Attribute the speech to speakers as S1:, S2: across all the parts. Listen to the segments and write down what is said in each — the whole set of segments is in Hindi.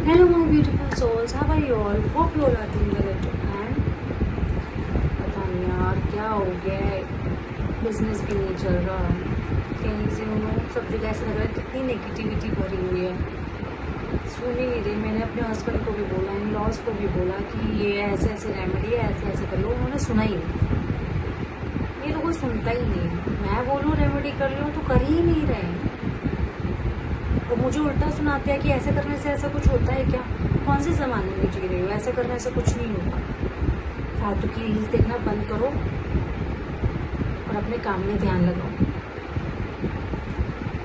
S1: Hello my beautiful souls, how are you all? Hope you all are doing well and पता नहीं यार क्या हो गया है, बिजनेस भी नहीं चल रहा, कहीं से सब जगह ऐसा लग रहा है कितनी नेगेटिविटी भरी हुई है। सुन ही नहीं रही। मैंने अपने हस्बैंड को भी बोला, इन लॉज को भी बोला कि ये ऐसे ऐसे रेमेडी है, ऐसे ऐसे कर लो, उन्होंने सुना ही नहीं। ये तो कोई सुनता ही नहीं। मैं बोलूँ रेमेडी कर लो तो कर ही नहीं रहे। वो मुझे उल्टा सुनाते हैं कि ऐसे करने से ऐसा कुछ होता है क्या? कौन से ज़माने में जी रही हो? ऐसा करने से कुछ नहीं होता। फालतू की रील्स देखना बंद करो और अपने काम में ध्यान लगाओ।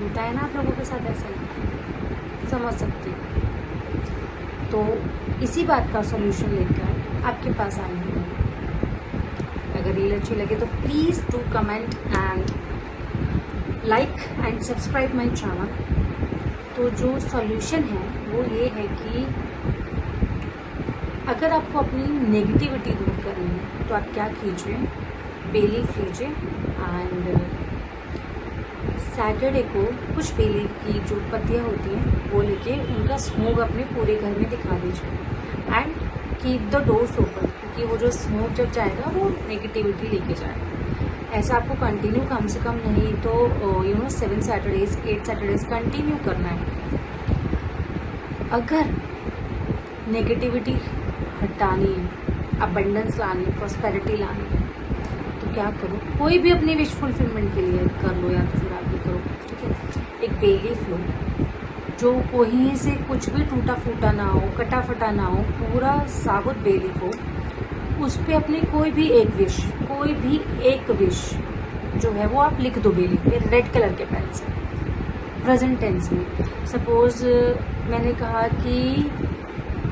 S1: होता है ना आप लोगों के साथ ऐसा ही, समझ सकती हो। तो इसी बात का सॉल्यूशन लेकर आपके पास आई हूँ। अगर रील अच्छी लगे तो please do comment and like and subscribe my channel. तो जो सॉल्यूशन है वो ये है कि अगर आपको अपनी नेगेटिविटी दूर करनी है तो आप क्या कीजिए, बे लीफ लीजिए एंड सैटरडे को कुछ बे लीफ की जो पत्तियाँ होती हैं वो लेके उनका स्मोक अपने पूरे घर में दिखा दीजिए and keep the doors open, क्योंकि वो जो स्मोक जब जाएगा वो नेगेटिविटी लेके जाएगा। ऐसा आपको कंटिन्यू कम से कम नहीं तो 7 सैटरडेज 8 सैटरडेज कंटिन्यू करना है। अगर नेगेटिविटी हटानी है, अबंडेंस लानी है, प्रॉस्पेरिटी लानी है तो क्या करो, कोई भी अपनी विश फुलफिलमेंट के लिए कर लो या तो फिर आप भी करो, ठीक है। एक बे लीफ लो जो कहीं से कुछ भी टूटा फूटा ना हो, कटा फटा ना हो, पूरा साबुत बे लीफ हो। उस पर अपनी कोई भी एक विश जो है वो आप लिख दो बे लीफ पे रेड कलर के पेन से, प्रेजेंट टेंस में। सपोज मैंने कहा कि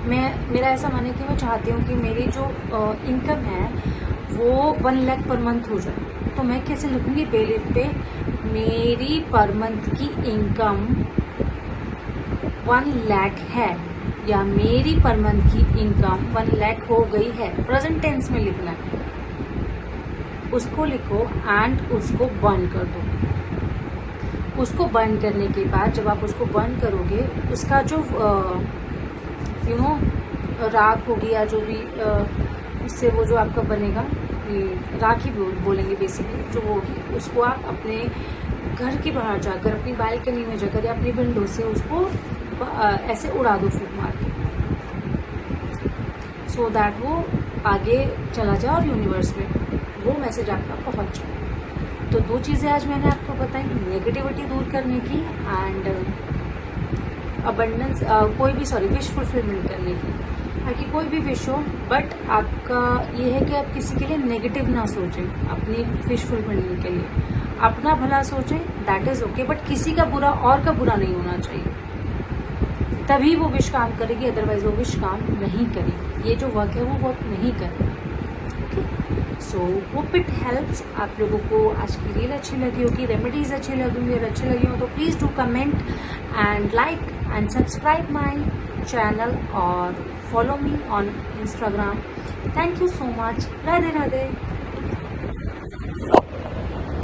S1: मेरा ऐसा मन है कि मैं चाहती हूँ कि मेरी जो इनकम है वो 1 लाख पर मंथ हो जाए। तो मैं कैसे लिखूँगी बे लीफ पे, मेरी पर मंथ की इनकम 1 लाख है या मेरी पर मंथ की इनकम 1 लाख हो गई है, प्रेजेंट टेंस में लिखना है। उसको लिखो एंड उसको बर्न कर दो। उसको बर्न करने के बाद जब आप उसको बर्न करोगे, उसका जो राख होगी या जो भी उससे वो जो आपका बनेगा, राख ही बोलेंगे बेसिकली, जो होगी उसको आप अपने घर के बाहर जाकर, अपनी बालकनी में जाकर या अपनी विंडो से उसको ऐसे उड़ा दो फूंक मार के, सो दैट वो आगे चला जाए और यूनिवर्स में वो मैसेज आपका पहुंच जाए। तो 2 चीज़ें आज मैंने आपको बताई, नेगेटिविटी दूर करने की एंड अबंडेंस विश फुलफिलमेंट करने की। ताकि कोई भी विश हो, बट आपका ये है कि आप किसी के लिए नेगेटिव ना सोचें। अपनी विश फुलफिलमेंट के लिए अपना भला सोचें, दैट इज़ ओके, बट किसी का बुरा और का बुरा नहीं होना चाहिए, तभी वो विश काम करेगी, अदरवाइज वो विश काम नहीं करेगी। ये जो वर्क है वो वर्क नहीं करेगी। Okay, so hope it helps. आप लोगों को आज की रील अच्छी लगी होगी, रेमेडीज अच्छी लगी होंगी, अगर अच्छी लगी हो तो please do comment and like and subscribe my channel और follow me on Instagram. Thank you so much. Radhe Radhe.